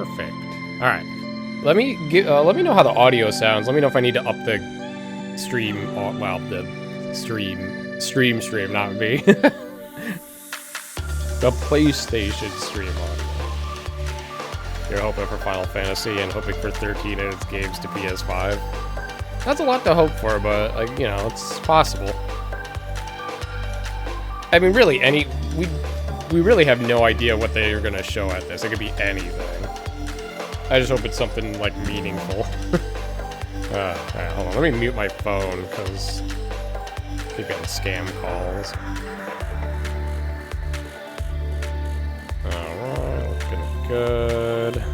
Perfect. All right. Let me know how the audio sounds. Let me know if I need to up the stream. Well, the stream, not me. The PlayStation stream audio. You're hoping for Final Fantasy and hoping for 13 in its games to PS5. That's a lot to hope for, but like, you know, it's possible. I mean, really, we really have no idea what they are gonna show at this. It could be anything. I just hope it's something like meaningful. Alright, hold on. Let me mute my phone because I keep getting scam calls. Alright, looking good.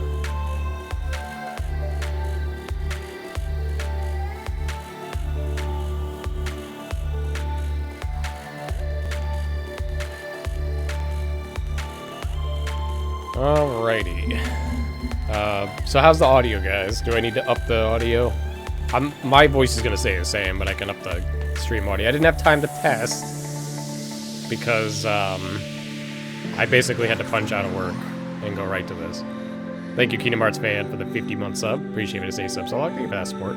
Alrighty. So how's the audio, guys? Do I need to up the audio? My voice is gonna stay the same, but I can up the stream audio. I didn't have time to test because I basically had to punch out of work and go right to this. Thank you, Kingdom Hearts fan, for the 50-month sub. Appreciate it. Stay sub so long. Thank you for that support.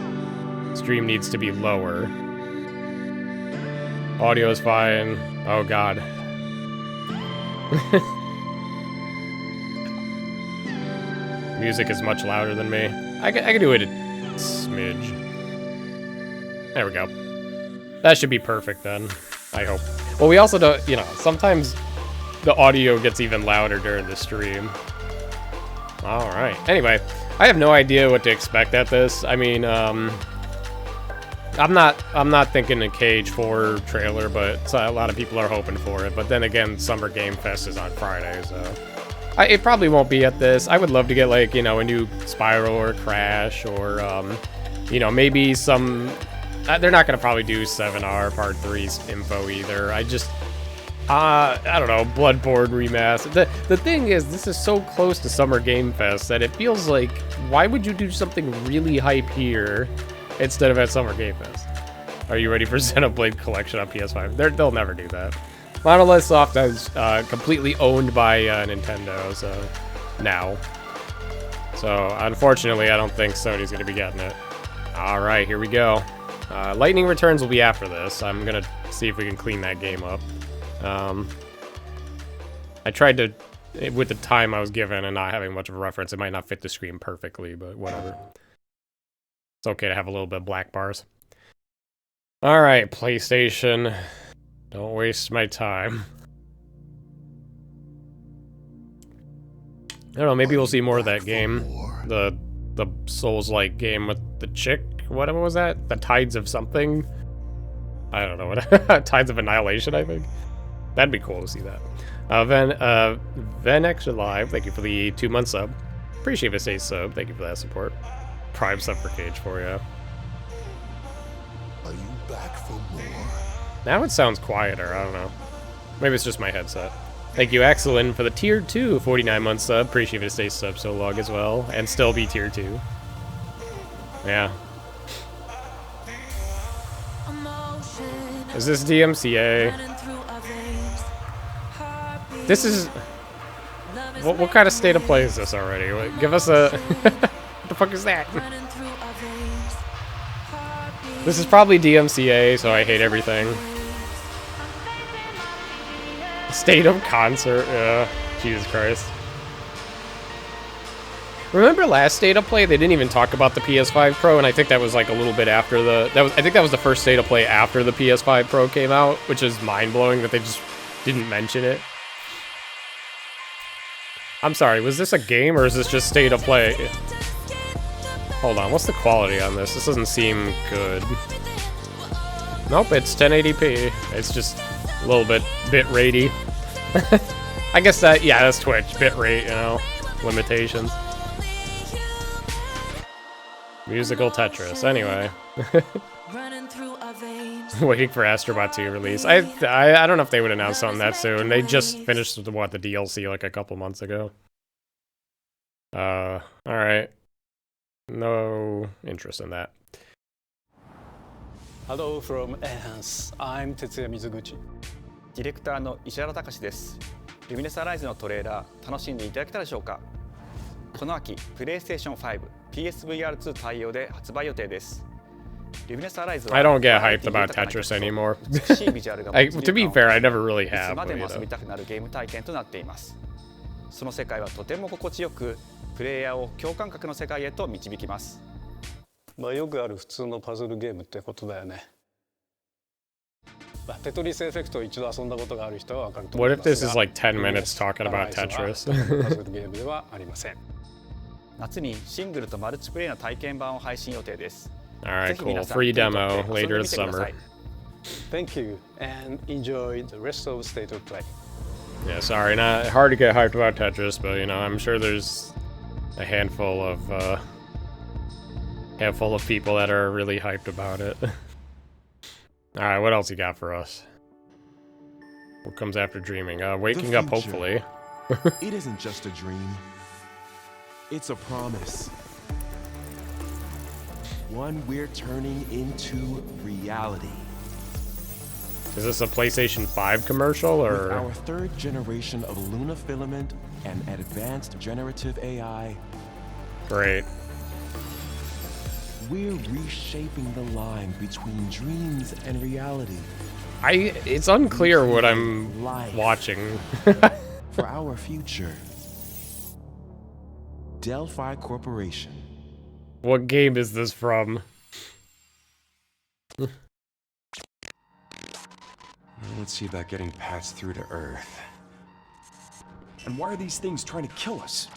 Stream needs to be lower. Audio is fine. Oh God. Music is much louder than me. I can do it a smidge. There we go. That should be perfect then, I hope. Well, we also don't, you know, sometimes the audio gets even louder during the stream. Alright. Anyway, I have no idea what to expect at this. I mean, I'm not thinking a Cage 4 trailer, but a lot of people are hoping for it. But then again, Summer Game Fest is on Friday, so... it probably won't be at this. I would love to get, like, you know, a new Spyro or Crash or, you know, maybe some... they're not going to probably do 7R Part 3's info either. I just... I don't know, Bloodborne remaster. The thing is, this is so close to Summer Game Fest that it feels like, why would you do something really hype here instead of at Summer Game Fest? Are you ready for Xenoblade Collection on PS5? They'll never do that. Monolith Soft is completely owned by Nintendo, so now. So unfortunately, I don't think Sony's going to be getting it. All right, here we go. Lightning Returns will be after this. I'm going to see if we can clean that game up. I tried to, with the time I was given and not having much of a reference, it might not fit the screen perfectly, but whatever. It's okay to have a little bit of black bars. All right, PlayStation. Don't waste my time. I don't know, maybe we'll see more of that game. The Souls-like game with the chick. What was that? The Tides of something? I don't know what. Tides of Annihilation, I think. That'd be cool to see that. Ven Extra Live, thank you for the 2-month sub. Appreciate the stay sub. Thank you for that support. Prime sub for Cage for you. Are you back for more? Now it sounds quieter, I don't know. Maybe it's just my headset. Thank you, Excellent, for the tier 2 49-month sub. Appreciate it to stay sub so long as well, and still be tier 2. Yeah. Is this DMCA? This is... What kind of state of play is this already? Give us a... What the fuck is that? This is probably DMCA, so I hate everything. State of concert, Jesus Christ. Remember last State of Play? They didn't even talk about the PS5 Pro, and I think that was like a little bit after the... I think that was the first State of Play after the PS5 Pro came out, which is mind-blowing that they just didn't mention it. I'm sorry, was this a game, or is this just State of Play? Hold on, what's the quality on this? This doesn't seem good. Nope, it's 1080p. It's just a little bit bit-ratey. I guess that, yeah, that's Twitch. Bitrate, you know, limitations. Musical Tetris. Anyway. Waiting for Astro Bot 2 release. I don't know if they would announce something that soon. They just finished the DLC like a couple months ago. Alright. No interest in that. Hello from Enhance. I'm Tetsuya Mizuguchi. ディレクターの石原隆です。ルミネスアライズのトレーラー楽しんでいただけたでしょうか。この秋 PlayStation 5 PSVR2 対応で発売予定です。I don't get hyped about Tetris anymore. To be fair, I never really have. いつまでも遊びたくなるゲーム体験となっています。その世界はとても心地よく、プレイヤーを共感覚の世界へと導きます。まあよくある普通のパズルゲームってことだよね。テトリスエフェクトを一度遊んだことがある人はわかると思いますが。What if this is like 10 minutes talking about Tetris? パズルゲームではありません。夏にシングルとマルチプレイの体験版を配信予定です。Alright, cool. Free demo later this summer. Thank you and enjoy the rest of State of Play. Yeah, sorry, not hard to get hyped about Tetris, but you know, I'm sure there's a handful of people that are really hyped about it. Alright, what else you got for us? What comes after dreaming? Waking up, hopefully. It isn't just a dream. It's a promise. One we're turning into reality. Is this a PlayStation 5 commercial, or? With our third generation of Luna Filament and advanced generative AI. Great. We're reshaping the line between dreams and reality. It's unclear what I'm watching. For our future. Delphi Corporation. What game is this from? Let's see about getting passed through to Earth. And why are these things trying to kill us?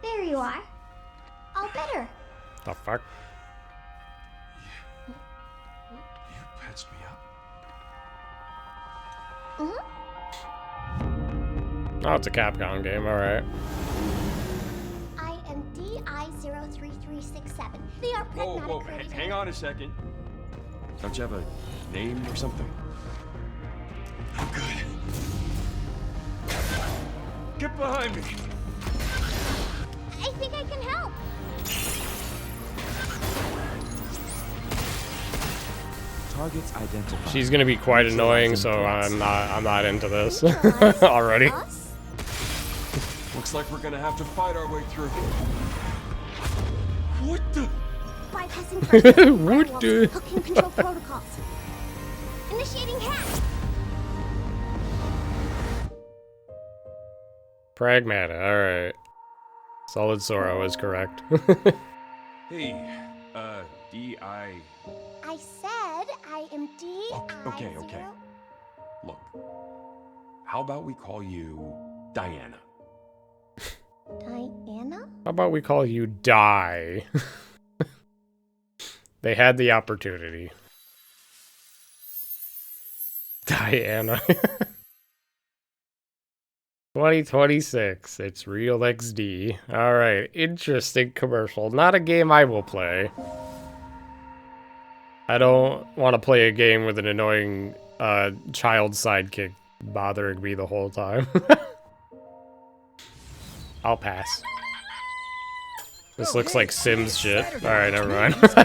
There you are. All better. The fuck? You patched me up? Oh, it's a Capcom game, alright. I am DI-03367. They are pragmatic. Whoa, hang on a second. Don't you have a name or something? I'm good. Get behind me! I think I can help. Targets identified. She's gonna be quite annoying, so I'm not into this already. Looks like we're gonna have to fight our way through. What the? Bypassing What the? hooking control protocols. Initiating hack. Pragmata, alright. Solid Sorrow is correct. Hey, D.I. I said I am Okay. Look, how about we call you Diana? Diana? How about we call you Die? They had the opportunity. Diana. 2026. It's Real XD. Alright, interesting commercial. Not a game I will play. I don't want to play a game with an annoying child sidekick bothering me the whole time. I'll pass. This looks like Sims shit. Alright, never mind. Awesome,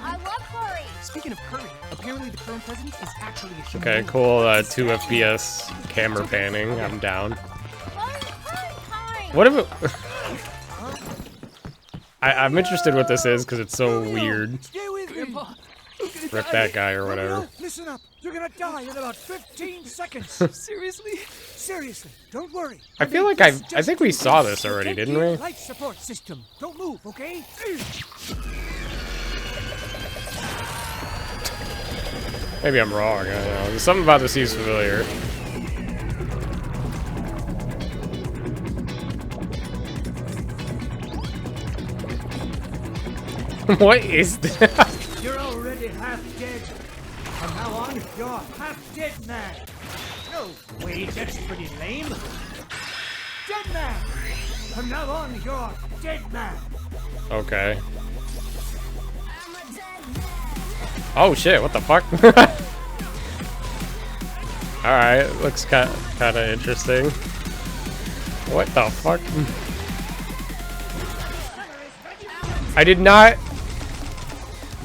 I love curry. Speaking of curry, apparently the current president is actually a human. Okay, cool. 2 FPS camera panning. I'm down. What if it... I'm interested what this is because it's so weird. Stay with me. Rip that guy or whatever. Listen up. You're gonna die in about 15 seconds. Seriously? Seriously. Don't worry. I feel like I think we saw this already, didn't we? Life support system. Don't move, okay? Maybe I'm wrong. I don't know. There's something about this seems familiar. What is that? You're already half dead. From now on, you're half dead man. No, wait, that's pretty lame. Dead man. From now on, you're dead man. Okay. Oh shit, what the fuck? Alright, looks kinda interesting. What the fuck? I did not...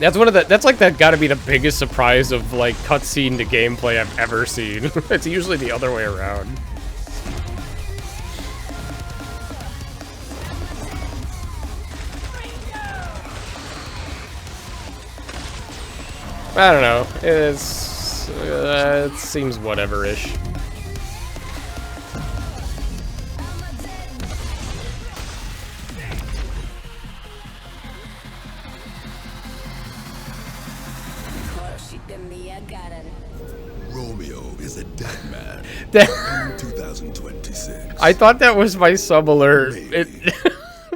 That's one of the. That's like that. Got to be the biggest surprise of like cutscene to gameplay I've ever seen. It's usually the other way around. I don't know. It seems whatever-ish. Romeo is a dead man. 2026. I thought that was my sub alert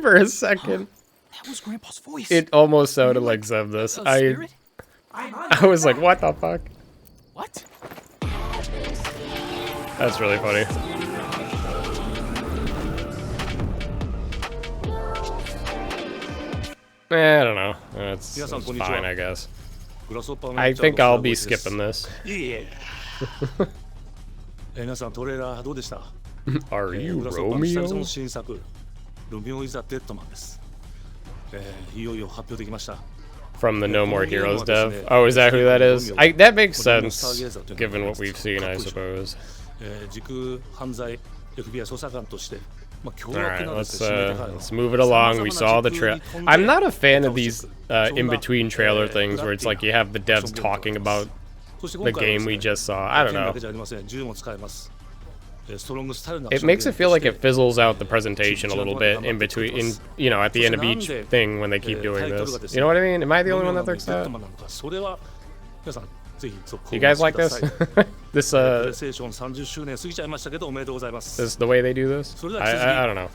for a second. That was Grandpa's voice. It almost sounded like Xemnas. I was like, what the fuck? What? That's really funny. I don't know. It's fine, I guess. I think I'll be skipping this. Are you Romeo? ロミオ is a dead man です。いよいよ発表できました。 From the No More Heroes dev. Oh, is that who that is? That makes sense, given what we've seen, I suppose. 時空犯罪 FBI 捜査官として Alright, let's move it along. We saw the trail. I'm not a fan of these in-between trailer things where it's like you have the devs talking about the game we just saw. I don't know. It makes it feel like it fizzles out the presentation a little bit in between, you know, at the end of each thing when they keep doing this. You know what I mean? Am I the only one that thinks that? You guys like this? This is the way they do this? I don't know.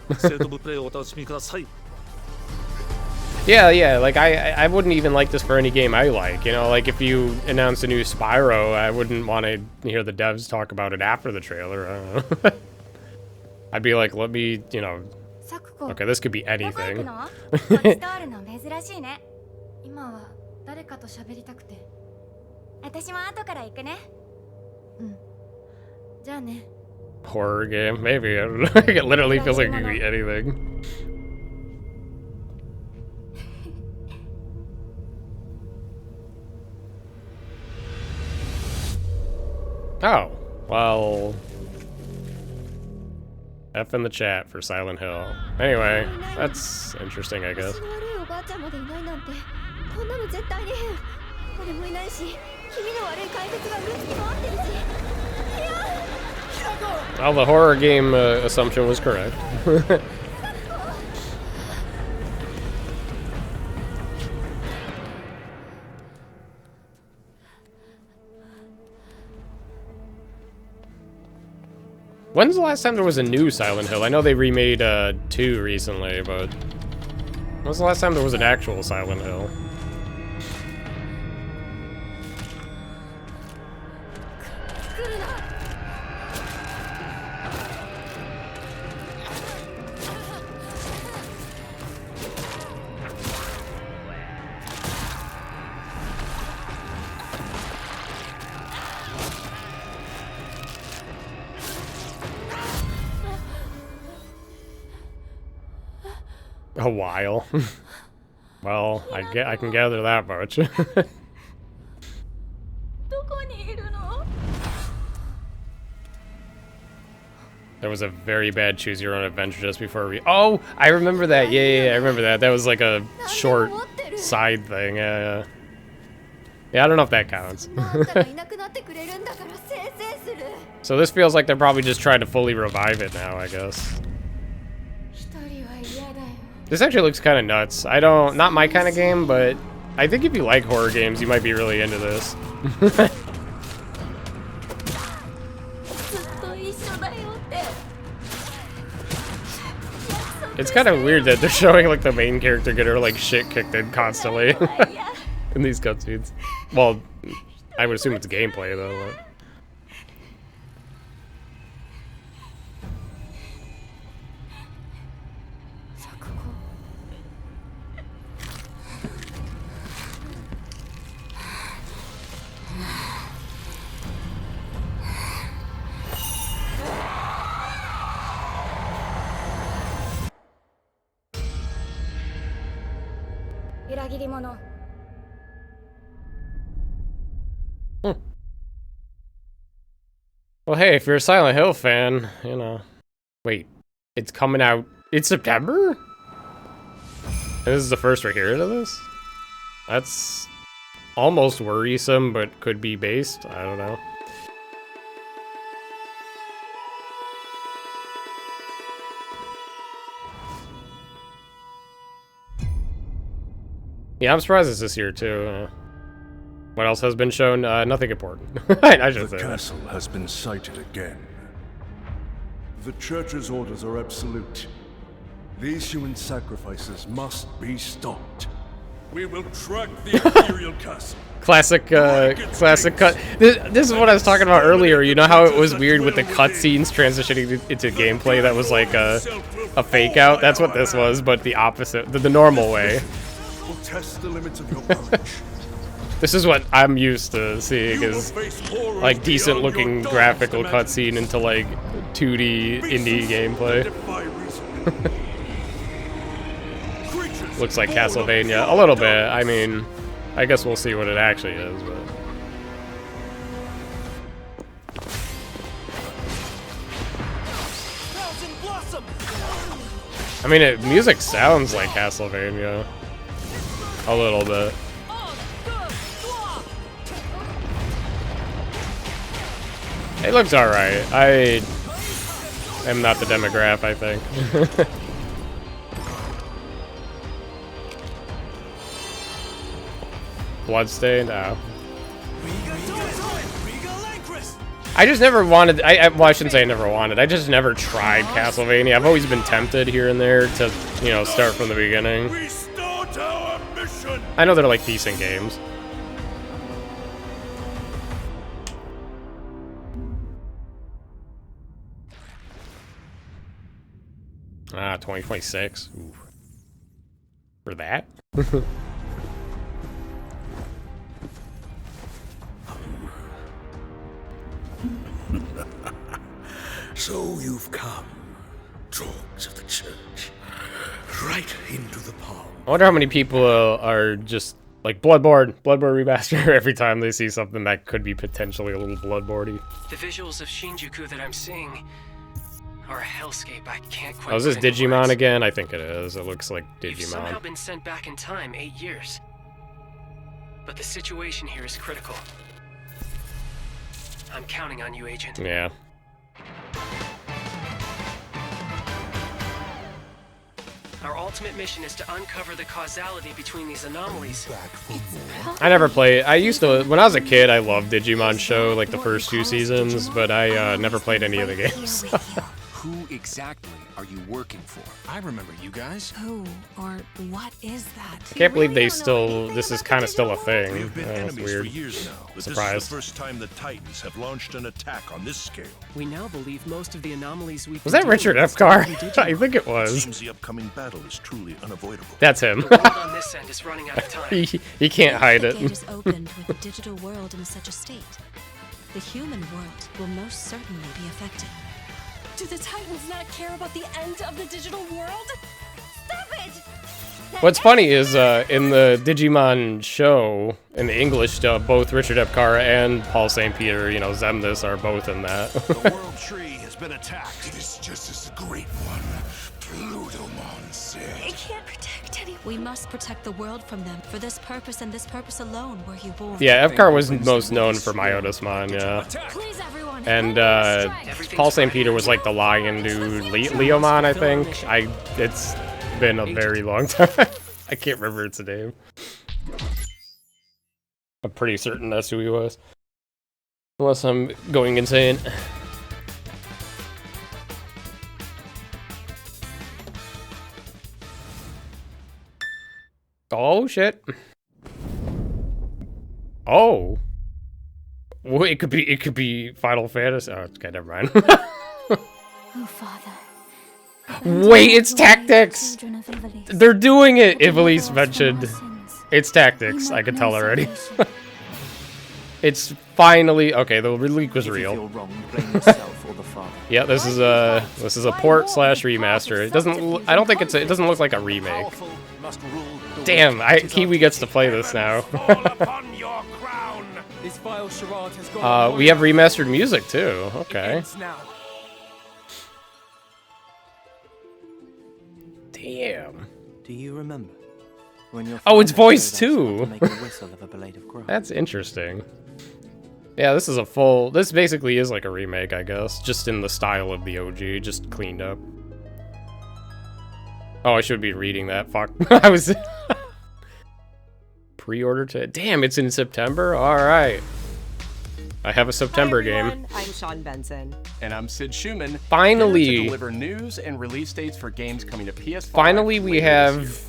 Yeah, like I wouldn't even like this for any game I like, you know, like if you announce a new Spyro, I wouldn't want to hear the devs talk about it after the trailer. I don't know. I'd be like, let me, you know, okay, this could be anything. Horror game, maybe. I don't know. It literally feels like it could be anything. Oh, well, F in the chat for Silent Hill. Anyway, that's interesting, I guess. Well, the horror game assumption was correct. When's the last time there was a new Silent Hill? I know they remade 2 recently, but when's the last time there was an actual Silent Hill? A while. Well, I can gather that much. There was a very bad choose your own adventure just before we. Oh, I remember that. Yeah, I remember that. That was like a short side thing. Yeah, I don't know if that counts. So this feels like they're probably just trying to fully revive it now, I guess. This actually looks kind of nuts. Not my kind of game, but I think if you like horror games, you might be really into this. It's kind of weird that they're showing like the main character get her like shit kicked in constantly in these cutscenes. Well, I would assume it's gameplay though. But. Well, hey, if you're a Silent Hill fan, you know. Wait, it's coming out in September? And this is the first we're hearing of this? That's almost worrisome, but could be based. I don't know. Yeah, I'm surprised it's this year, too. What else has been shown? Nothing important. I should The say that. castle has been sighted again. The Church's orders are absolute. These human sacrifices must be stopped. We will track the Imperial Castle. Classic cut. This is what I was talking about earlier. You know how it was weird with the cutscenes transitioning into gameplay that was like a fake out? That's what this was, but the opposite, the normal way. We'll test the limits of your courage. This is what I'm used to seeing, is like decent looking graphical cutscene into like 2D indie gameplay. Looks like Castlevania a little bit. I mean, I guess we'll see what it actually is, but I mean, music sounds like Castlevania a little bit. It looks alright. I am not the demographic, I think. Bloodstained? Oh. I just never wanted, well, I shouldn't say I never wanted, I just never tried Castlevania. I've always been tempted here and there to, you know, start from the beginning. I know they're like decent games. Ah, 2026. Ooh. For that? So you've come, dogs of the church, right into the palm. I wonder how many people are just like Bloodborne remaster every time they see something that could be potentially a little Bloodborne-y. The visuals of Shinjuku that I'm seeing are a hellscape I can't quite. Oh, is this put into Digimon words. again? I think it is. It looks like You've somehow Digimon. been sent back in time 8 years. But the situation here is critical. I'm counting on you, Agent. Yeah. Our ultimate mission is to uncover the causality between these anomalies. I never played. I used to, when I was a kid, I loved Digimon Show, like the first few seasons, but I never played any of the games. Who exactly are you working for? I remember you guys. Who or what is that? I can't believe they still, this is kind of still a thing. We've been That's enemies weird. for years now, but Surprised. this is the first time the Titans have launched an attack on this scale. We now believe most of the anomalies we've Was that Richard F. Carr? I think it was. Seems the upcoming battle is truly unavoidable. That's him. The world on this end is running out of time. he can't hide The it. gate is opened with the digital world in such a state. The human world will most certainly be affected. Do the Titans not care about the end of the digital world? Stop it! What's funny is in the Digimon show, in the English dub, both Richard F. Carr and Paul St. Peter, you know, Zemnis are both in that. The world tree has been attacked. It is just as the Great One, Plutomon, said. It can't protect anyone. We must protect the world from them. For this purpose and this purpose alone were you born. Yeah, F. Carr was most known for Myotismon, yeah. Please, everyone. And Paul St. Peter was like the lion dude, Leomon, I think. It's been a very long time. I can't remember its name. I'm pretty certain that's who he was. Unless I'm going insane. Oh shit. Oh. Well, it could be Final Fantasy. Oh, okay, never mind. Oh, Father. Wait, it's Tactics! They're doing it! Ivalice mentioned. It's Tactics, I can tell already. It's finally okay, the leak was real. Yeah, this is a port / remaster. It doesn't I don't think it doesn't look like a remake. Damn, Kiwi gets to play this now. This vile charade has gone We have remastered music too. Okay. ends now. Damn. Do you remember when your Oh, it's father voiced showed us how too. to make a whistle of a blade of grass? That's interesting. Yeah, this is a full. This basically is like a remake, I guess, just in the style of the OG, just cleaned up. Oh, I should be reading that. Fuck. I was pre-order to. Damn, it's in September. All right. I have a September game. I'm Sean Benson. And I'm Sid Schumann. Finally. Here to deliver news and release dates for games coming to PS5. Finally, we have.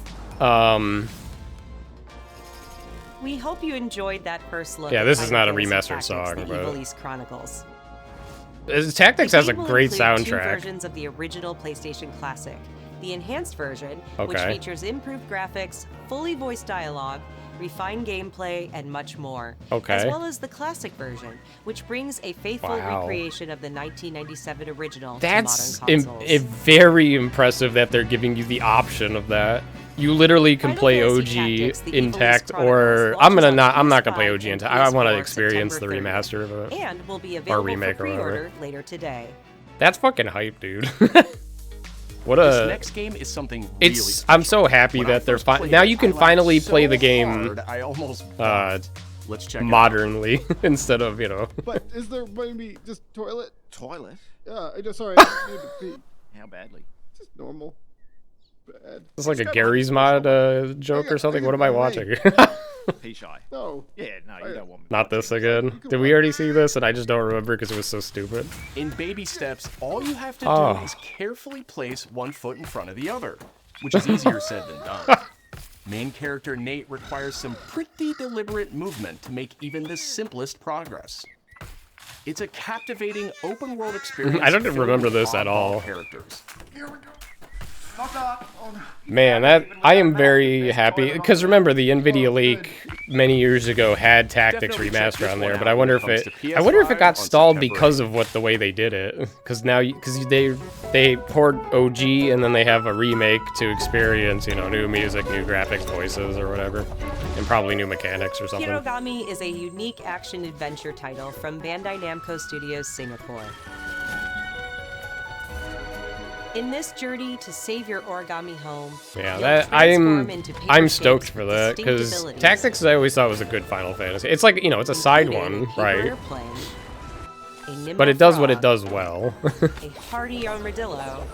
We hope you enjoyed that first look. Yeah, at this is not a Final Fantasy remastered Tactics: song, The but Evil East Chronicles. Tactics has a The game will great include 2 soundtrack. versions of the original PlayStation Classic. The enhanced version, which Okay. features improved graphics, fully voiced dialogue, refined gameplay, and much more. Okay. As well as the classic version, which brings a faithful Wow. recreation of the 1997 original That's to modern consoles. very impressive that they're giving you the option of that. You literally can Final play Fantasy OG Tactics: The Evil East intact, or Chronicles I'm launches not on gonna play PS5 OG and intact. I want to PS4 experience the September 30th, remaster of it, and will be or available remake, for or whatever. pre-order later today. That's fucking hype, dude. What This a. next game is something really It's. special. I'm so happy When I that they're first played now it, you can I laughed finally so play the game hard, I almost vomit. Let's check it out. modernly instead of But is there maybe just toilet? Toilet? Yeah, I just sorry. I need to pee. How badly? Just normal. Bad. It's like a Gary's Mod joke or something. What am I watching? Pee shy. No. Yeah, no, you don't want me. Not this again. Did we already see this? And I just don't remember because it was so stupid. In baby steps, all you have to Oh. do is carefully place one foot in front of the other, which is easier said than done. Main character Nate requires some pretty deliberate movement to make even the simplest progress. It's a captivating open world experience. I don't filled remember with this at oddball all. Characters. Man, I am very happy because remember the Nvidia leak many years ago had Tactics Definitely check Remaster this on one there, out but I when wonder it if comes it to I wonder if it got PS5 on stalled September because of what the way they did it. Because now because they port OG and then they have a remake to experience new music, new graphics, voices or whatever, and probably new mechanics or something. Hirogami is a unique action-adventure title from Bandai Namco Studios Singapore. In this journey to save your origami home, Yeah, you'll that transform into Paper I'm Shape's stoked for that distinct because abilities. Tactics I always thought was a good Final Fantasy. It's like it's a side one, Paper right? airplane, a nimble But it does what frog, it does well. a hardy armadillo,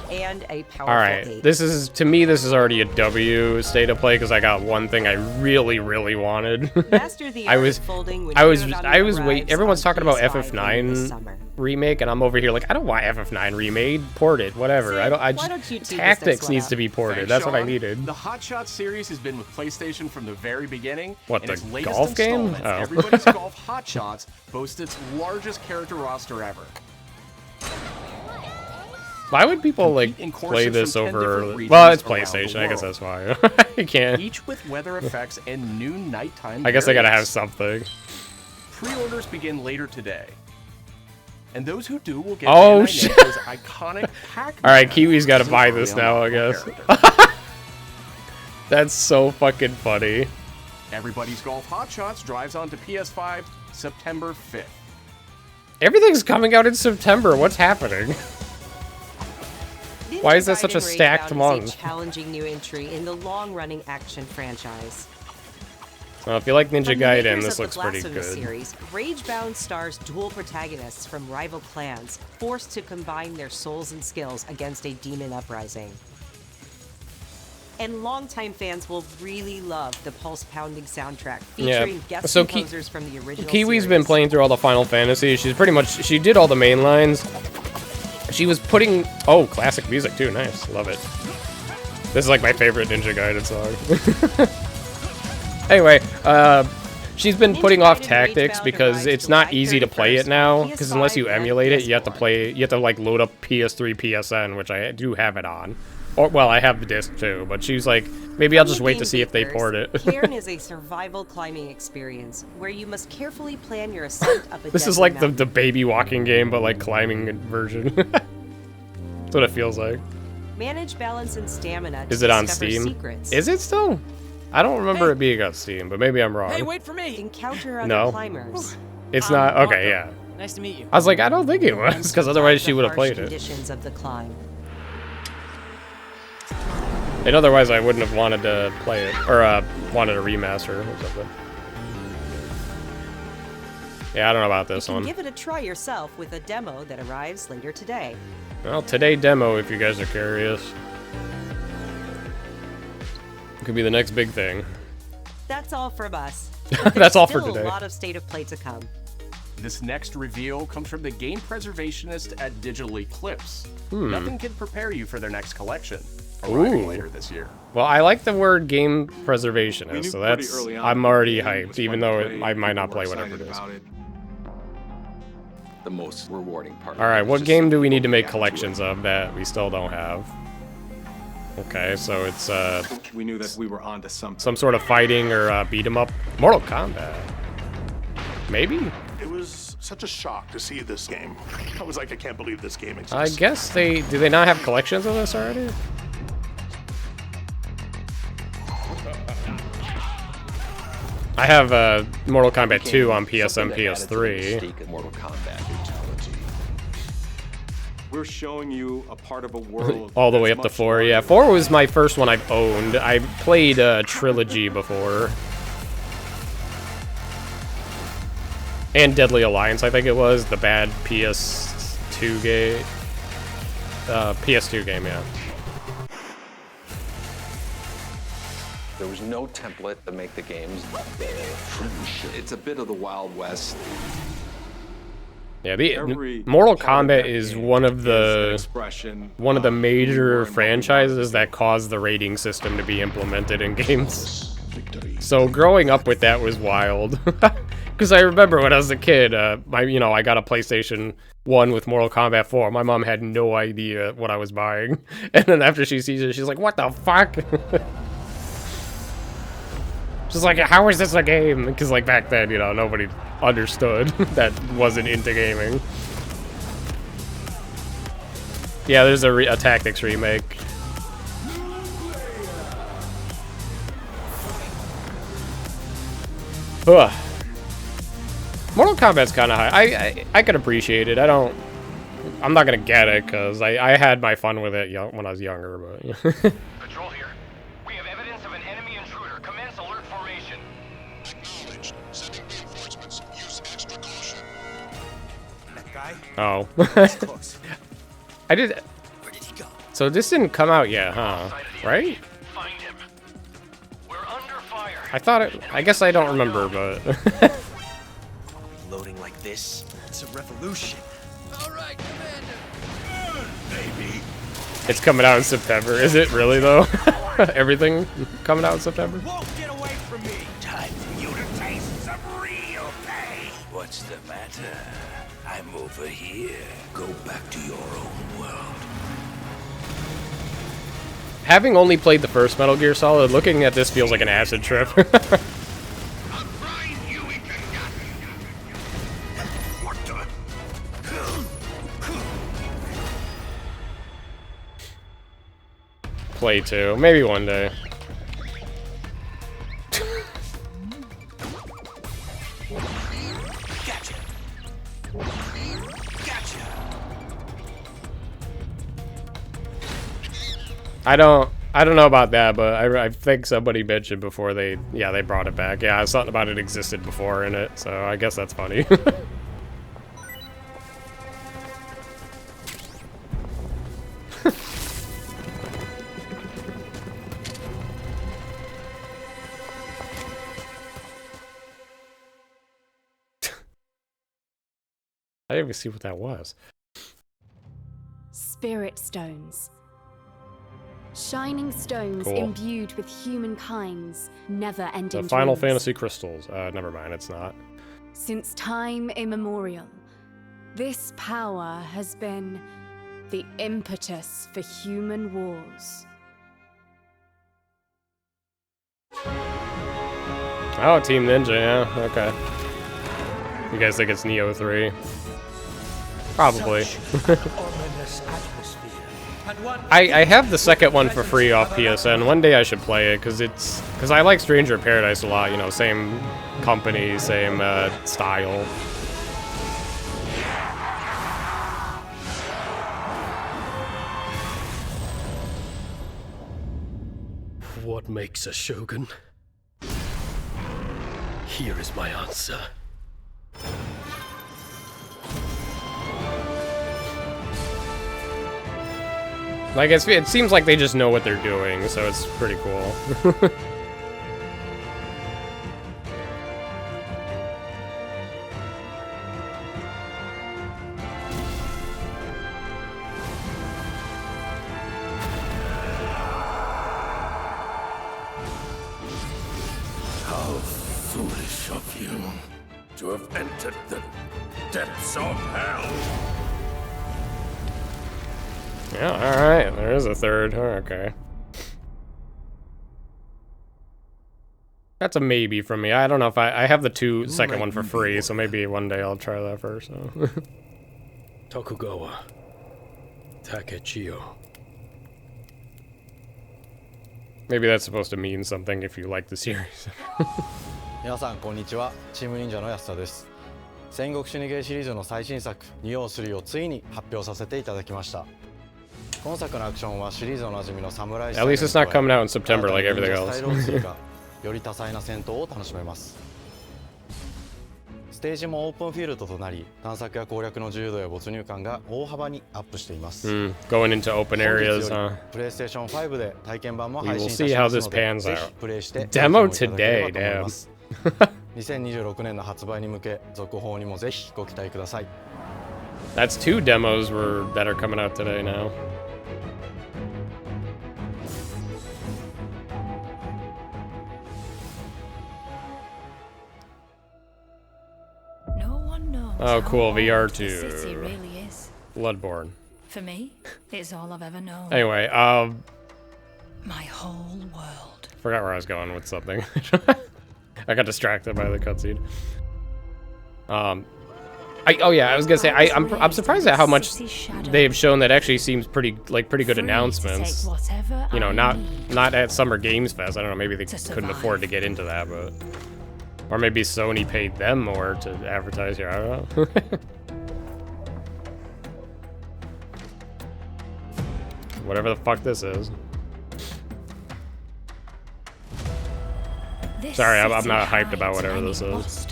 and a powerful All right, ape. this is already a W state of play because I got one thing I really wanted. Master the I art was of folding when I was Hirogami wait. arrives Everyone's on talking about PS5 later this FF9 summer. remake, and I'm over here like I don't want FF9 remade. Port it, whatever. I don't. I why just don't you tee this Tactics next one needs up? to be ported. Thanks, That's what I Sean. needed. The Hot Shot series has been with PlayStation from the very beginning. What, and the its latest golf game? installment, Oh. Everybody's Golf Hot Shots boasts its largest character roster ever. Why would people Compete in play courses this from 10 over? different Well, it's regions around the PlayStation. I guess world. that's why. You can't. Each with weather effects and new nighttime. I guess I gotta have variants. something. Pre-orders begin later today. And those who do will get Oh, Bandai shit. Namco's iconic Pac-Man. All right, Kiwi's got to buy Super this Real now, I Knuckle guess. character. That's so fucking funny. Everybody's Golf Hot Shots drives onto PS5 September 5th. Everything's coming out in September. What's happening? Ninja Why is that such a Gaiden stacked Ragebound is month? a challenging new entry in the long-running action franchise. Well, if you like Ninja From the Gaiden, makers this of the looks pretty Blasphemous good. Series, Ragebound stars dual protagonists from rival clans, forced to combine their souls and skills against a demon uprising. And longtime fans will really love the pulse-pounding soundtrack featuring guest so composers from the original Kiwi's series. been playing through all the Final Fantasies. She did all the main lines. She was putting classic music too. Nice, love it. This is like my favorite Ninja Gaiden song. Anyway, she's been putting off Tactics because it's not easy to play it now. Because unless you emulate it, you have to like load up PS3, PSN, which I do have it on. Or well, I have the disc too. But she's like, maybe I'll just wait to see if they port it. Cairn is a survival climbing experience where you must carefully plan your ascent up a This is deadly like mountain. the baby walking game, but like climbing version. That's what it feels like. Manage balance and stamina to Is it on discover Steam? secrets. Is it still? I don't remember it being on Steam, but maybe I'm wrong. Hey, wait for me! Encounter other No. climbers. It's not. Okay, yeah. Nice to meet you. I was like, I don't think it was, because otherwise she would have played it. Conditions of the climb. And otherwise I wouldn't have wanted to play it, or wanted a remaster or something. Yeah, I don't know about this You can one. give it a try yourself with a demo that arrives later today. Well, today demo, if you guys are curious. It could be the next big thing. That's all from us. That's all for Still today. a lot of State of Play to come. This next reveal comes from the game preservationist at Digital Eclipse. Nothing can prepare you for their next collection, arriving Ooh. later this year. Well, I like the word game preservationist, so pretty that's early on I'm that already the game hyped, was even fun to though play, I might not people play were whatever it excited is. about it. The most rewarding part. All right, was what just game do we need to getting make to it. collections of that we still don't have? Okay, so it's We knew that we were onto something. some sort of fighting or beat 'em up. Mortal Kombat. Maybe? It was such a shock to see this game. I was like, I can't believe this game exists. I guess do they not have collections of this already? I have Mortal Kombat 2 on PSN, PS3. Mortal Kombat brutality. We're showing you a part of a world All the way that's up to much 4, yeah. larger 4 was my first one I've owned. I played Trilogy before. And Deadly Alliance, I think it was. The bad PS2 game. PS2 game, yeah. There was no template to make the games. It's a bit of the Wild West. Yeah, Every Mortal part of Kombat that is game one of is an the expression major of franchises that caused the rating system to be implemented in games. So growing up with that was wild. Because I remember when I was a kid, I got a PlayStation 1 with Mortal Kombat 4. My mom had no idea what I was buying. And then after she sees it, she's like, what the fuck? She's like, how is this a game? Because like back then, nobody understood that wasn't into gaming. Yeah, there's a Tactics remake. Ugh. Mortal Kombat's kind of high. I could appreciate it. I'm not gonna get it because I had my fun with it when I was younger, but. Patrol here. We have evidence of an enemy intruder. Commence alert formation. Acknowledged. Sending reinforcements. Use extra caution. That guy? Oh. Close. I did. Where did he go? So this didn't come out yet, huh? Right? Find him. We're under fire. I thought it. I guess I don't remember, but. Loading like this? It's a revolution. All right, Commander. Baby. It's coming out in September. Is it really though? Everything coming out in September? Won't get away from me. Time for you to taste some real pain. What's the matter? I'm over here. Go back to your own world. Having only played the first Metal Gear Solid, looking at this feels like an acid trip. Play 2. Maybe one day. Gotcha. Gotcha. I don't know about that, but I think somebody mentioned before they brought it back. Yeah, something about it existed before in it, so I guess that's funny. I didn't even see what that was. Spirit stones. Shining stones Cool. imbued with humankind's never-ending The Final dreams. Fantasy crystals. Never mind, it's not. Since time immemorial, this power has been the impetus for human wars. Oh, Team Ninja, yeah, okay. You guys think it's Neo 3? Probably. Such an ominous atmosphere. I have the second one for free off PSN. One day I should play it because I like Stranger Paradise a lot. You know, same company, same style. What makes a shogun? Here is my answer. Like, it seems like they just know what they're doing, so it's pretty cool. How foolish of you to have entered the depths of hell. Yeah, alright, there is a third. Oh, okay. That's a maybe from me. I don't know if I have the second one for free, so maybe one day I'll try that first. So. Tokugawa Takechiyo. Maybe that's supposed to mean something if you like the series. 皆さんこんにちは。チーム忍者の安田です。戦国死にゲーシリーズの最新作「仁王3」をついに発表させていただきました。今作のアクションはシリーズおなじみの侍。At least it's not coming out in September like everything else. より多彩な戦闘を楽しめます。ステージもオープンフィールドとなり、探索や攻略の自由度や没入感が大幅にアップしています。Going into open areas, huh? PlayStation 5で体験版も We 配 will 信 see いた how しま this すので、 pans ぜひ out. プレイして Demo today, damn. 2026年の発売に向け、続報にもぜひご期待ください。That's 2 demos that are coming out today now. Oh, cool, VR 2. City really is. Bloodborne. For me, it's all I've ever known. Anyway, my whole world. Forgot where I was going with something. I got distracted by the cutscene. Oh yeah, I was gonna say I'm surprised at how much they've shown that actually seems pretty good announcements. You know, not at Summer Games Fest. I don't know, maybe they couldn't afford to get into that, but or maybe Sony paid them more to advertise here. I don't know. Whatever the fuck this is. Sorry, I'm not hyped about whatever this is.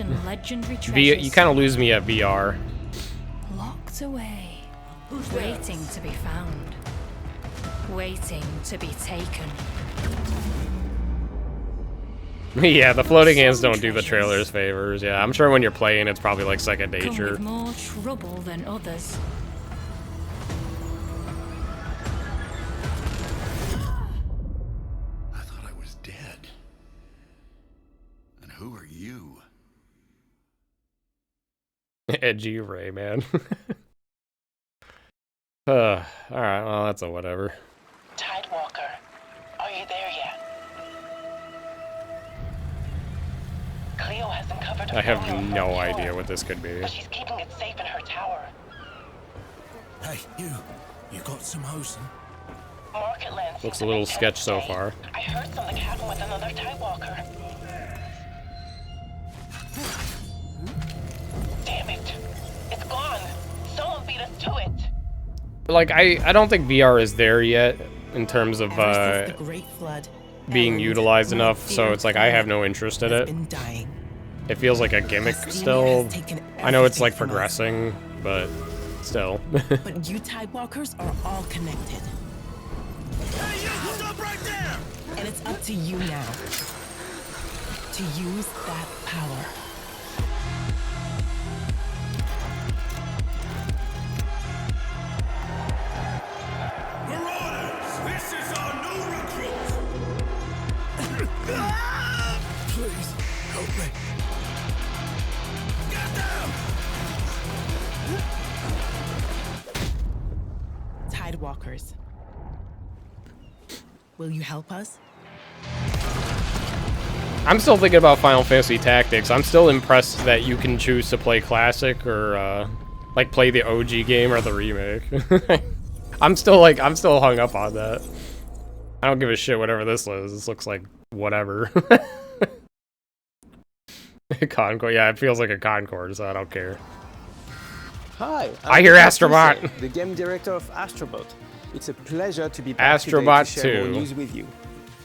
You kind of lose me at VR. Locked away, waiting to be found, waiting to be taken. Yeah, the floating hands don't do the trailers favors. Yeah, I'm sure when you're playing, it's probably like second nature. Come with more trouble than others. I thought I was dead. And who are you? Edgy Rayman. Alright, well, that's a whatever. Tidewalker, are you there yet? Cleo has uncovered I have no idea what this could be. but she's keeping it safe in her tower. Hey, you got some hosing? Marketland Looks a little sketch so far. I heard something happen with another Tidewalker. Damn it. It's gone. Someone beat us to it. Like, I don't think VR is there yet in terms of being utilized enough, so it's like I have no interest in it. It feels like a gimmick still. I know it's like progressing, but still. But you Tidewalkers are all connected. Hey, you! Stop right there! And it's up to you now to use that power. Marauders! This is our new recruit! Please, help me. Get down! Tidewalkers. Will you help us? I'm still thinking about Final Fantasy Tactics. I'm still impressed that you can choose to play Classic or, like, play the OG game or the remake. I'm still hung up on that. I don't give a shit whatever this is. This looks like whatever. Concord, yeah, it feels like a Concord, so I don't care. Hi, I hear Astrobot. The game director of Astrobot. It's a pleasure to be back Astrobot today to share 2. more news with you.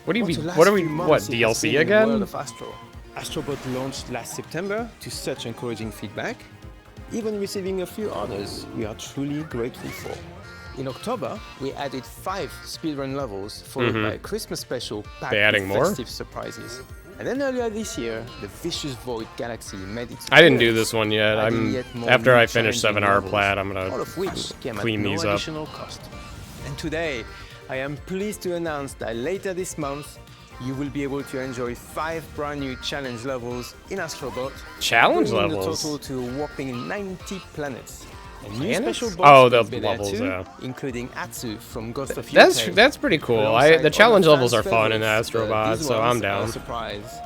What do you Over mean? the What are last we? few What months, it has DLC been the again? world of Astro. Astrobot launched last September to such encouraging feedback, even receiving a few honors we are truly grateful for. In October, we added 5 speedrun levels, followed by a Christmas special packed They adding with more? festive surprises. And then earlier this year, the Vicious Void Galaxy made its I didn't do appearance, this one yet. adding yet more After new I finish challenging 7-hour levels, plat, I'm all gonna of which came clean at no these up. additional cost. And today, I am pleased to announce that later this month, you will be able to enjoy 5 brand new challenge levels in Astrobot. Challenge bringing levels? the total to a whopping 90 planets. A new Planets? special Oh, boss the will be there levels, too, yeah. including Atsu from Ghost of That's Yotei, pretty cool. alongside The challenge other levels are fans' fun in favorites, Astrobot, these so ones I'm are down. a surprise.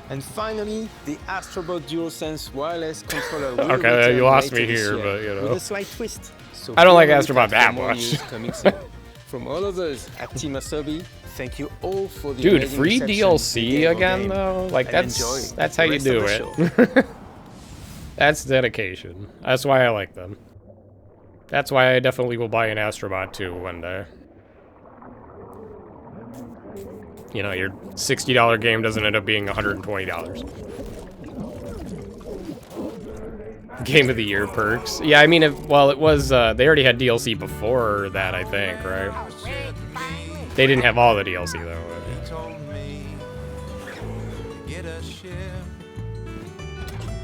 And finally, the Astrobot DualSense wireless controller will Okay, return you lost later me this here, year, but, you know. with a slight twist. So I don't like be on the Astrobot lookout that for more much. news coming soon. From all of us at Team Asobi, thank you all for the Dude, amazing free reception DLC you gave our again game. though? Like And enjoy that's how the you rest of do the it. That's dedication. That's why I like them. That's why I definitely will buy an Astrobot 2 one day. You know, your $60 game doesn't end up being $120. Game of the Year perks. Yeah, I mean, it was, they already had DLC before that, I think, right? They didn't have all the DLC, though.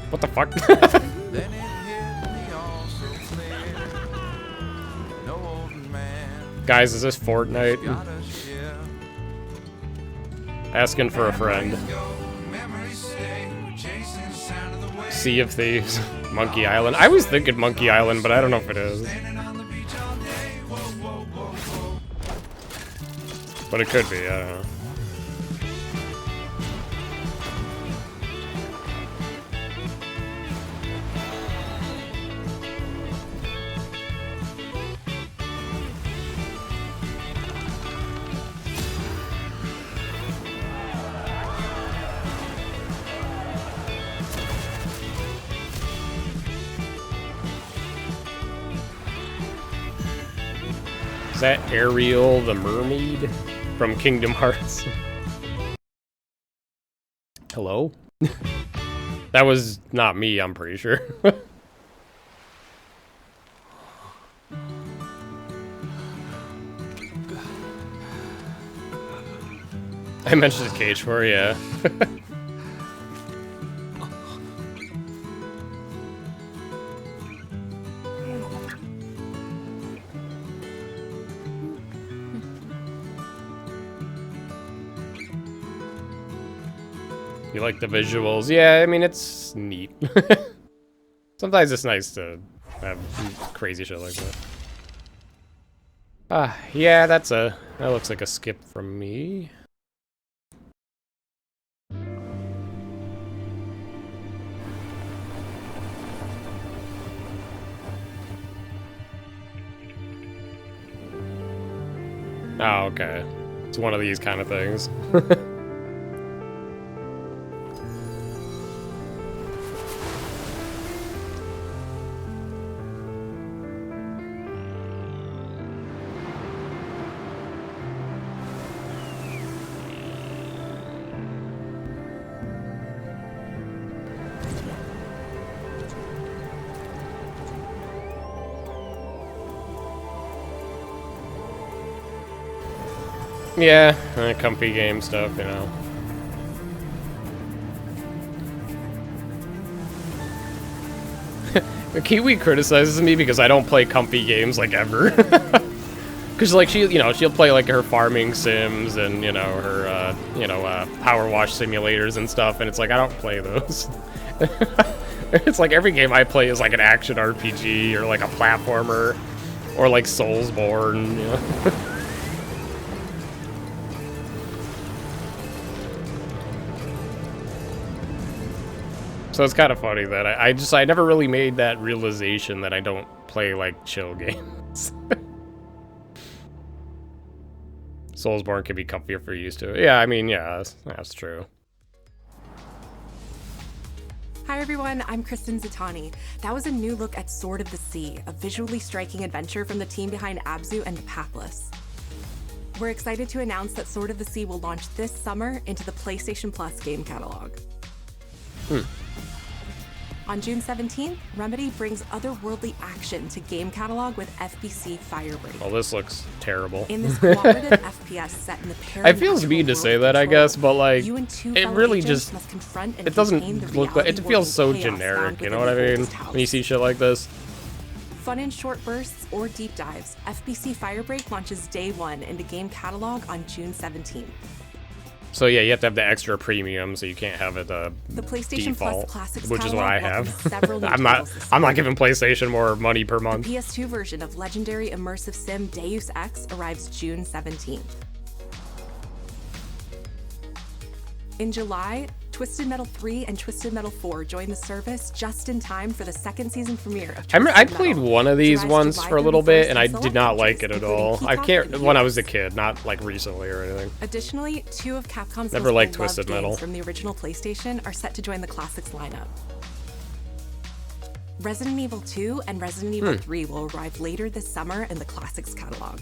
What the fuck? Guys, is this Fortnite? Asking for a friend. Sea of Thieves. Monkey Island. I was thinking Monkey Island, but I don't know if it is. But it could be, I don't know. Is that Ariel the Mermaid from Kingdom Hearts? Hello? That was not me, I'm pretty sure. I mentioned Cage 4, yeah. You like the visuals? Yeah, I mean, it's neat. Sometimes it's nice to have crazy shit like that. Yeah, that looks like a skip from me. Oh, okay. It's one of these kind of things. Yeah, comfy game stuff, you know. Kiwi criticizes me because I don't play comfy games like ever. Cause like she'll play like her farming sims and her power wash simulators and stuff, and it's like I don't play those. It's like every game I play is like an action RPG or like a platformer or like Soulsborne, you know. So it's kind of funny that I never really made that realization that I don't play like chill games. Soulsborne can be comfier for used to. Yeah, I mean, yeah, that's true. Hi everyone, I'm Kristen Zatani. That was a new look at Sword of the Sea, a visually striking adventure from the team behind Abzu and The Pathless. We're excited to announce that Sword of the Sea will launch this summer into the PlayStation Plus game catalog. On June 17th, Remedy brings otherworldly action to game catalog with FBC Firebreak. Oh, this looks terrible. In this cooperative FPS set in the It feels mean to say that, I guess, but like, it really just, it doesn't look like, it feels so generic, you know what I mean? When you see shit like this. Fun in short bursts or deep dives, FBC Firebreak launches day one into game catalog on June 17th. So yeah, you have to have the extra premium, so you can't have it the PlayStation default, Plus Classics which is what I have. Several new I'm not giving PlayStation more money per month. The PS2 version of legendary immersive sim Deus Ex arrives June 17th. In July, Twisted Metal 3 and Twisted Metal 4 join the service just in time for the second season premiere of Twisted I played Metal. one of these once for a little bit, and I select did not like it at all. I can't, and when I was a kid, not like recently or anything. Additionally, two of Capcom's Never most liked beloved Twisted games Metal. from the original PlayStation are set to join the Classics lineup. Resident Evil 2 and Resident Evil 3 will arrive later this summer in the Classics catalog.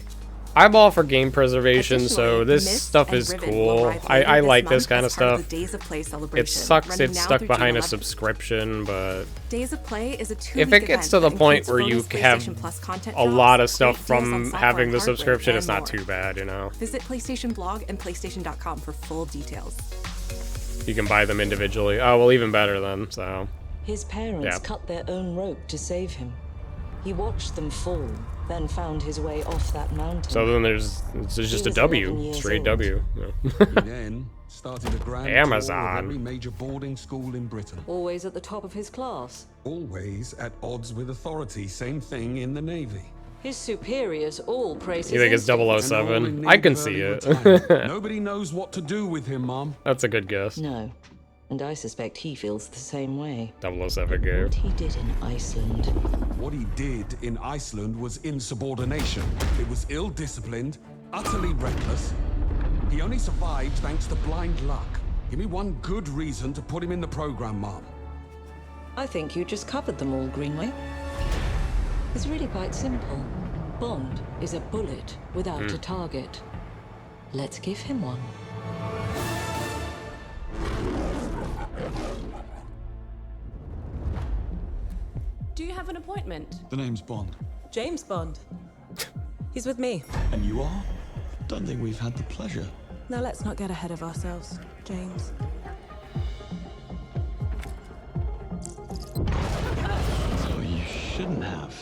I'm all for game preservation, so this Myst stuff and is Riven cool. will arrive I later like month this kind of as part stuff. the Days of Play It celebration, sucks running it's now stuck through behind a June 11th. subscription, but Days of Play is a two-week if it gets to the event that point includes where you bonus have PlayStation Plus content a drops, lot of stuff great deals on from software having and the hardware, subscription, it's and not more. too bad, you know? Visit PlayStation Blog and PlayStation.com for full details. You can buy them individually. Oh, well, even better then, so. His parents Yeah. cut their own rope to save him. He watched them fall, then found his way off that mountain. So then there's just a was 11 W, years straight old. W. He then started a grand tour Amazon. of every major boarding school in Britain. Always at the top of his class. Always at odds with authority. Same thing in the Navy. His superiors all praise You his think it's instincts. 007? I can see it. Nobody knows what to do with him, Mom. That's a good guess. No. And I suspect he feels the same way. 007 game. What he did in Iceland. What he did in Iceland was insubordination. It was ill-disciplined, utterly reckless. He only survived thanks to blind luck. Give me one good reason to put him in the program, Mom. I think you just covered them all, Greenway. It's really quite simple. Bond is a bullet without a target. Let's give him one. Do you have an appointment? The name's Bond. James Bond. He's with me. And you are? Don't think we've had the pleasure. Now let's not get ahead of ourselves, James. So you shouldn't have.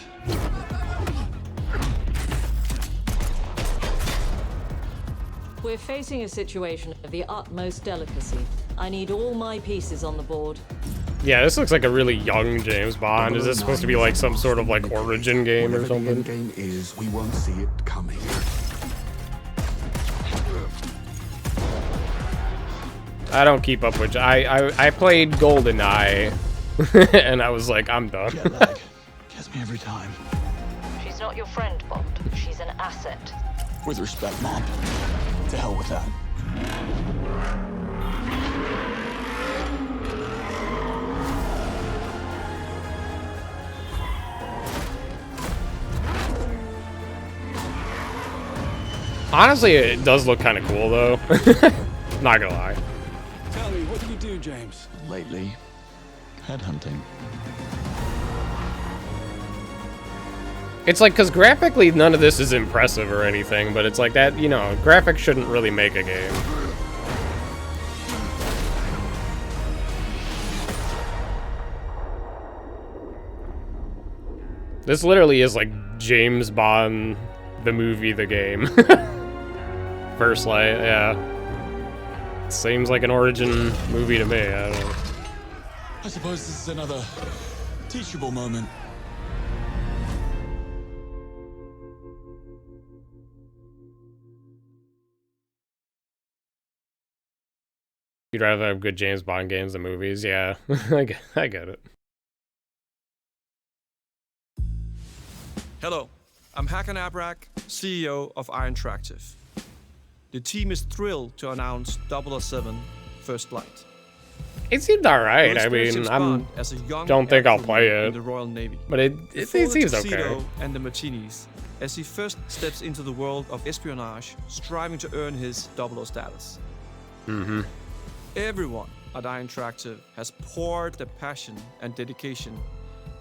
We're facing a situation of the utmost delicacy. I need all my pieces on the board. Yeah, this looks like a really young James Bond. Is this supposed to be like some sort of like origin game or something? The game is, we won't see it coming. I don't keep up with. I played GoldenEye, and I was like, I'm done. Gets me every time. She's not your friend, Bond. She's an asset. With respect, Mom. To hell with that. Honestly, it does look kind of cool though. Not gonna lie. Tell me, what do you do, James? Lately, headhunting. It's like, because graphically none of this is impressive or anything, but it's like that, you know, graphics shouldn't really make a game. This literally is like James Bond, the movie, the game. First Light, yeah. Seems like an origin movie to me, I don't know. I suppose this is another teachable moment. You'd rather have good James Bond games than movies, yeah. I get it. Hello, I'm Hakan Abrak, CEO of Iron Interactive. the team is thrilled to announce 007 First Light. It seemed alright. I Will mean, James I Bond as a young don't think I'll aircrewman play in the it, Royal Navy. but it Before the seems okay. tuxedo and the martinis, as he first steps into the world of espionage, striving to earn his 00 status. Mm-hmm. Everyone at Iron Interactive has poured their passion and dedication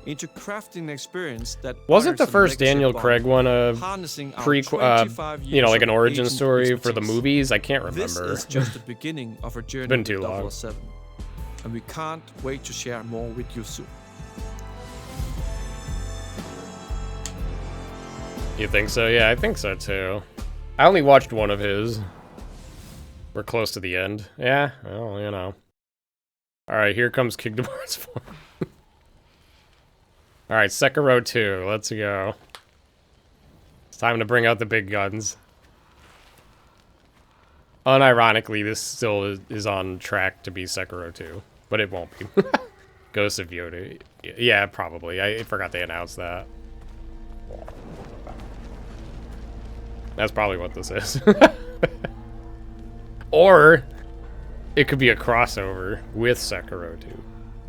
into crafting an experience that Wasn't the honors first legacy of Daniel Bond, Craig one a harnessing our prequel, 25 you know, years like an of origin agent story for the expertise. movies? I can't remember. This is just the beginning of our journey been too with long. 007, and we can't wait to share more with you soon. You think so? Yeah, I think so too. I only watched one of his. We're close to the end. Yeah, well, you know. Alright, here comes Kingdom Hearts 4. Alright, Sekiro 2, let's go. It's time to bring out the big guns. Unironically, this still is on track to be Sekiro 2, but it won't be. Ghost of Yoda. Yeah, probably. I forgot they announced that. That's probably what this is. Or it could be a crossover with Sekiro 2.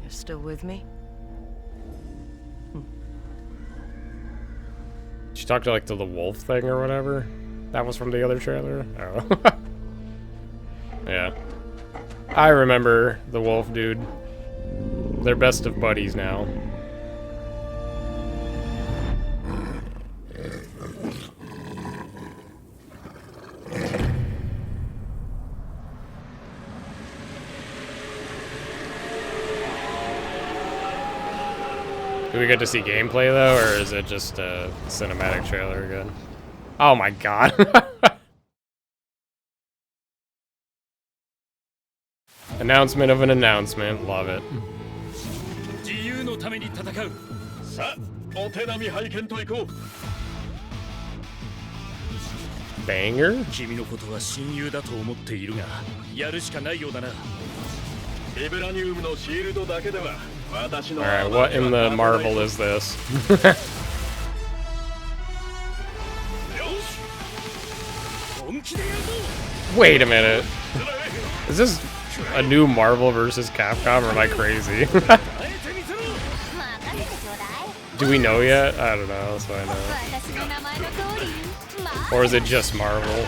You're still with me? She talked to like to the wolf thing or whatever. That was from the other trailer. Oh. Yeah. I remember the wolf dude. They're best of buddies now. Do we get to see gameplay though, or is it just a cinematic trailer again? Oh my god. Announcement of an announcement. Love it. Banger? Alright, what in the Marvel is this? Wait a minute. Is this a new Marvel versus Capcom, or am I crazy? Do we know yet? I don't know, let's find out. Or is it just Marvel?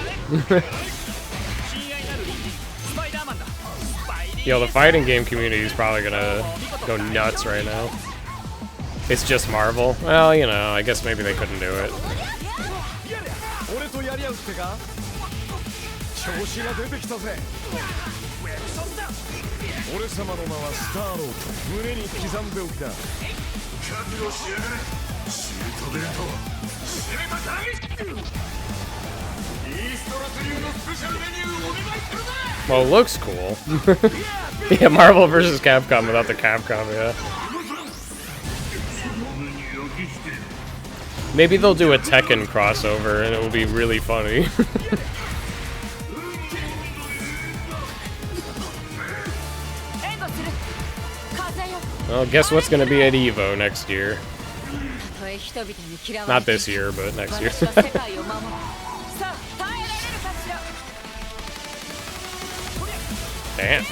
Yo, the fighting game community is probably gonna go nuts right now. It's just Marvel? Well, you know, I guess maybe they couldn't do it. Well, it looks cool. Yeah, Marvel versus Capcom without the Capcom, yeah. Maybe they'll do a Tekken crossover and it will be really funny. Well, guess what's gonna be at EVO next year? Not this year, but next year. Damn.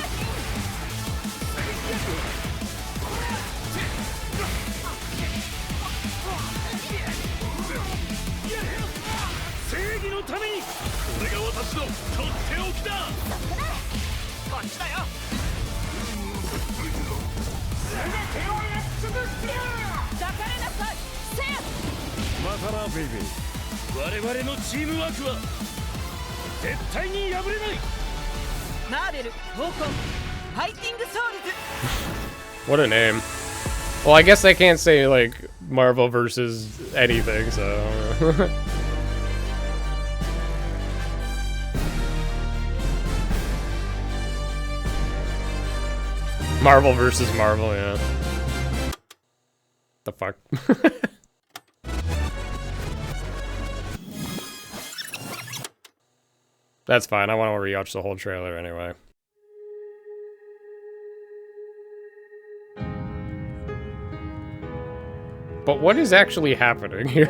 What a name. Well, I guess I can't say, like, Marvel versus anything, so... Marvel versus Marvel, yeah. The fuck? That's fine, I want to rewatch the whole trailer anyway. But what is actually happening here?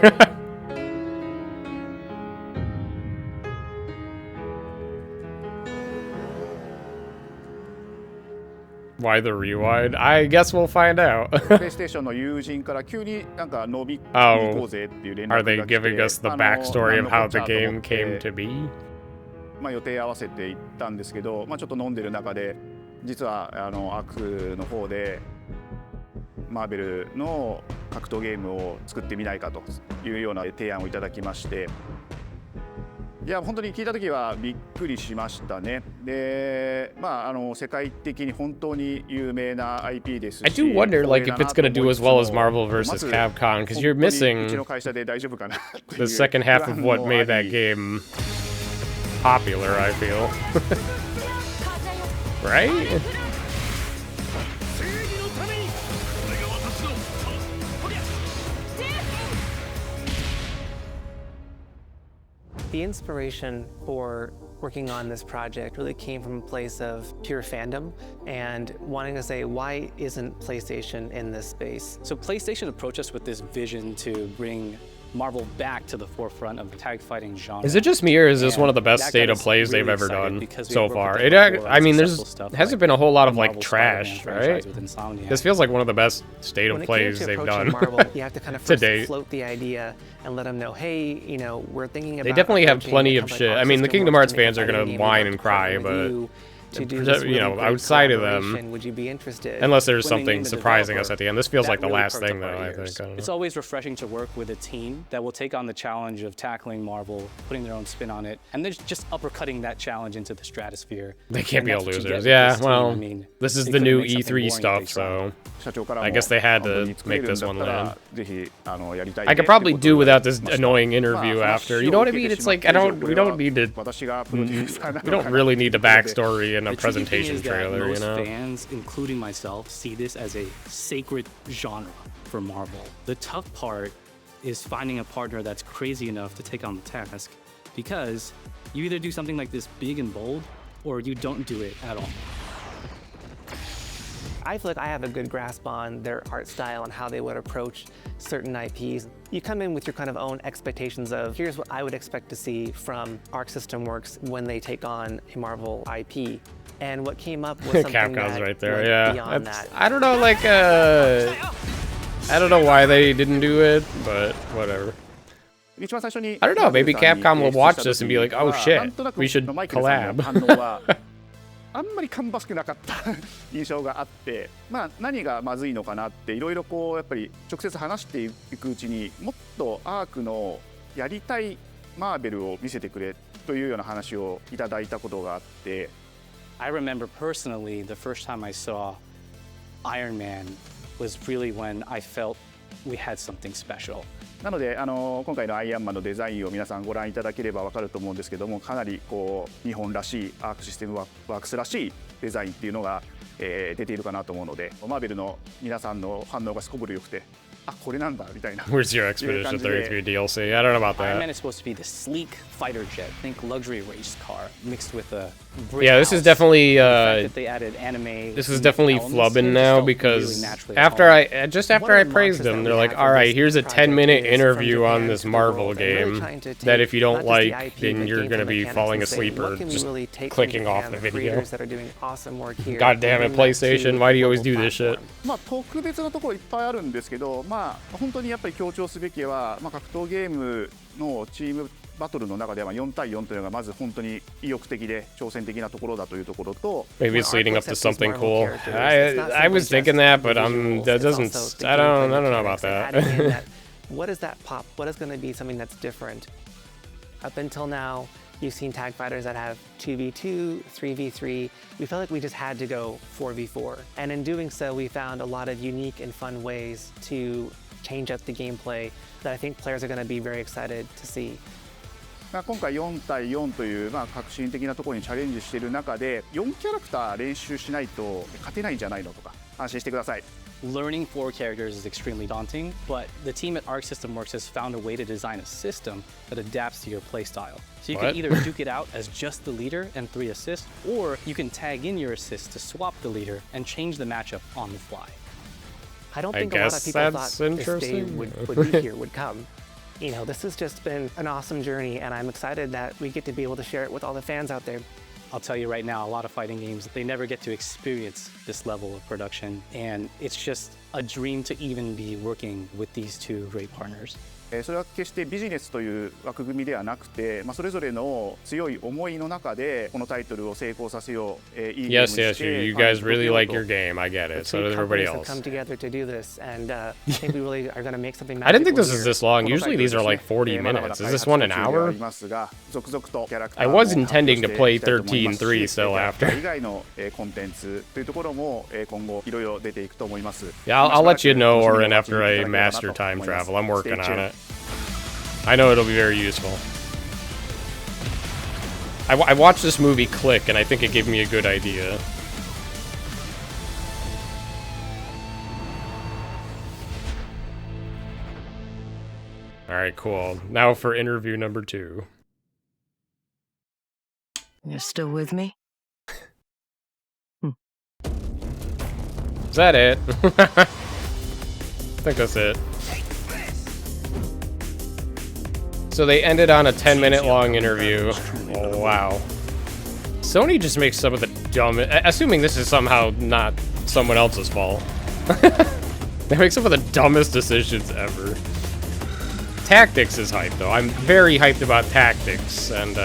Why the rewind? I guess we'll find out. プレイステーションの友人から急になんか飲みに行こうぜっていう連絡が Are they 来て、 giving us the backstory of how the game came to be? まあ予定合わせて行ったんですけど、まあちょっと飲んでる中で、実はアークの方でマーベルの格闘ゲームを作ってみないかというような提案をいただきまして。いや本当に聞いた時はびっくりしましたね。で、まあ世界的に本当に有名な IP ですし。I do wonder like if it's gonna do as well as Marvel vs. Capcom because you're missing うちの会社で大丈夫かなっていう the second half of what made that game popular. I feel right. The inspiration for working on this project really came from a place of pure fandom and wanting to say, why isn't PlayStation in this space? So PlayStation approached us with this vision to bring Marvel back to the forefront of the tag fighting genre. Is it just me or is this one of the best state of plays they've ever done so far? I mean, hasn't been a whole lot of like trash, right? This feels like one of the best state of plays they've done Marvel, you have to kind of to first date. float the idea and let them know, hey, you know, we're thinking about. They definitely have approaching plenty a of company shit. called I mean, the System Kingdom Works Hearts to make fans are a gonna fighting whine game and cry, with but you to do this you know, really great outside of them, collaboration. Would you be interested? unless there's When they something named the surprising us developer, at the end. This feels that like the really last perked thing, up our though. I ears. think. I don't It's know. always refreshing to work with a team that will take on the challenge of tackling Marvel, putting their own spin on it, and then just uppercutting that challenge into the stratosphere. They can't And be all that's what you get losers. with Yeah, this team. well, I mean, this is they the couldn't new make something E3 boring if stuff, they so tried. I guess they had to make this one land. ぜひやりたい I could probably do without this annoying interview after. You know what I mean? It's like we don't need to. We don't really need a backstory and a The tricky thing presentation is that trailer, you most know. fans, including myself, see this as a sacred genre for Marvel. The tough part is finding a partner that's crazy enough to take on the task, because you either do something like this big and bold, or you don't do it at all. I feel like I have a good grasp on their art style and how they would approach certain IPs. You come in with your kind of own expectations of, here's what I would expect to see from Arc System Works when they take on a Marvel IP. And what came up was something Capcom's that right there, went yeah. beyond That's- that. I don't know, like, I don't know why they didn't do it, but whatever. I don't know, maybe Capcom will watch this and be like, oh shit, we should collab. あんまり芳しくなかった印象があって、まあ何がまずいのかなっていろいろこうやっぱり直接話していくうちにもっとアークのやりたいマーベルを見せてくれというような話をいただいたことがあって。I remember personally the first time I saw Iron Man was really when I felt we had something special. なので今回のアイアンマンのデザインを皆さんご覧いただければ分かると思うんですけども、かなりこう日本らしいアークシステムワークスらしいデザインっていうのが、出ているかなと思うので、マーベルの皆さんの反応がすこぶる良くて、あ、これなんだみたいな。 Where's your Expedition 33 DLC? I don't know about Iron Man that. is supposed to be the sleek fighter jet, think luxury race car mixed with a Yeah, this is definitely they added anime. this is definitely flubbing now because after I praised them, they're like, all right, here's a 10-minute interview on this Marvel game that if you don't like, then you're gonna be falling asleep or just clicking off the video. God damn it, PlayStation, why do you always do this shit? まあ特別なところいっぱいあるんですけど、まあ本当にやっぱり強調すべきは、まあ格闘ゲームのチームバトルの中では4対4というのがまず本当に意欲的で挑戦的なところだというところと、 Maybe it's leading up to something cool. I was thinking that, but that doesn't. I don't know about that. What is that pop? What is going to be something that's different? Up until now, you've seen tag fighters that have 2v2, 3v3. We felt like we just had to go 4v4. And in doing so, we found a lot of unique and fun ways to change up the gameplay that I think players are going to be very excited to see. まあ今回4対4というまあ革新的なところにチャレンジしている中で、4キャラクター練習しないと勝てないんじゃないのとか安心してください。 Learning 4 characters is extremely daunting, but the team at Arc System Works has found a way to design a system that adapts to your playstyle. So you What? can either duke it out as just the leader and 3 assists, or you can tag in your assists to swap the leader and change the matchup on the fly. I don't I think a lot of guess people that's thought this day interesting. would be here, would come. You know, this has just been an awesome journey, and I'm excited that we get to be able to share it with all the fans out there. I'll tell you right now, a lot of fighting games, they never get to experience this level of production. And it's just a dream to even be working with these two great partners. それは決してビジネスという枠組みではなくて、それぞれの強い思いの中でこのタイトルを成功させよう、いいゲームにして Yes, you guys really like your game. I get it. So does everybody else. Come together to do this, and I think we really are going to make something. I didn't think this was this long. Usually these are like 40 minutes. Is this one an hour? I was intending to play 13-3 still after. 以外のコンテンツというところも今後いろいろ出ていくと思います。 Yeah, I'll let you know, Orin, after I master time travel. I'm working on it. I know it'll be very useful. I watched this movie Click, and I think it gave me a good idea. Alright, cool. Now for interview number 2. You're still with me? Is that it? I think that's it. So they ended on a 10-minute long interview. Oh, wow. Sony just makes some of the dumbest... Assuming this is somehow not someone else's fault. They make some of the dumbest decisions ever. Tactics is hype, though. I'm very hyped about Tactics. And,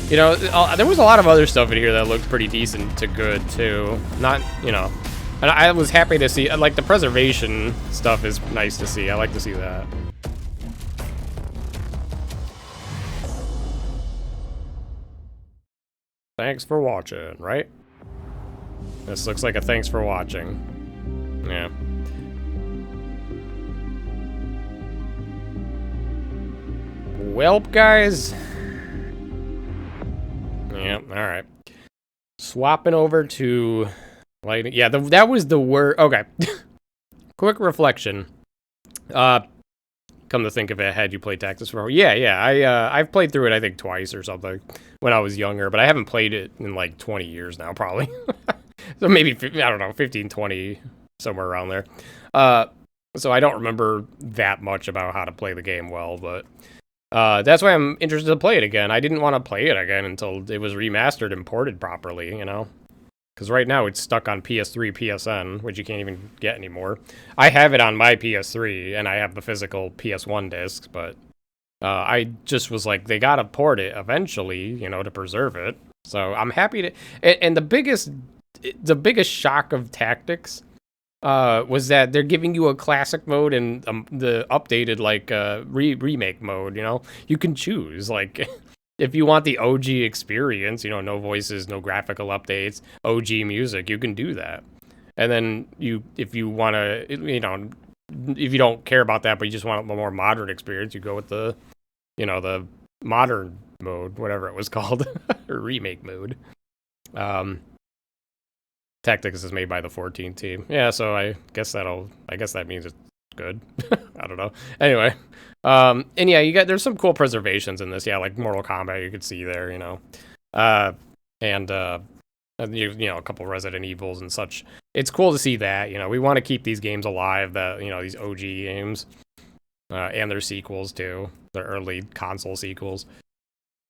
you know, there was a lot of other stuff in here that looked pretty decent to good, too. Not, you know... And I was happy to see... Like, the preservation stuff is nice to see. I like to see that. Thanks for watching, right? This looks like a thanks for watching. Yeah. Welp, guys. Yep, alright. Swapping over to lighting. Yeah, that was the word. Okay. Quick reflection. Come to think of it, had you played Tactics before? Yeah, I've played through it, I think, twice or something when I was younger, but I haven't played it in like 20 years now, probably. So maybe, I don't know, 15, 20, somewhere around there. So I don't remember that much about how to play the game well, but that's why I'm interested to play it again. I didn't want to play it again until it was remastered and ported properly, you know? Because right now it's stuck on PS3, PSN, which you can't even get anymore. I have it on my PS3, and I have the physical PS1 discs, but I just was like, they gotta port it eventually, you know, to preserve it. So I'm happy to... And the biggest shock of Tactics was that they're giving you a classic mode and the updated, like, remake mode, you know? You can choose, like... If you want the OG experience, you know, no voices, no graphical updates, OG music, you can do that. And then if you want to, you know, if you don't care about that, but you just want a more modern experience, you go with the, you know, the modern mode, whatever it was called, or remake mode. Tactics is made by the 14 team. Yeah, so I guess that means it's good. I don't know. Anyway. And yeah, there's some cool preservations in this. Yeah, like Mortal Kombat, you could see there, you know. And you know, a couple Resident Evils and such. It's cool to see that, you know. We want to keep these games alive, you know, these OG games. And their sequels, too. Their early console sequels.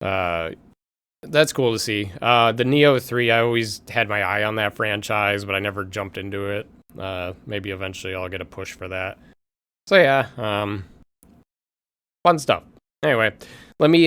That's cool to see. The Neo 3, I always had my eye on that franchise, but I never jumped into it. Maybe eventually I'll get a push for that. So yeah, fun stuff. Anyway, let me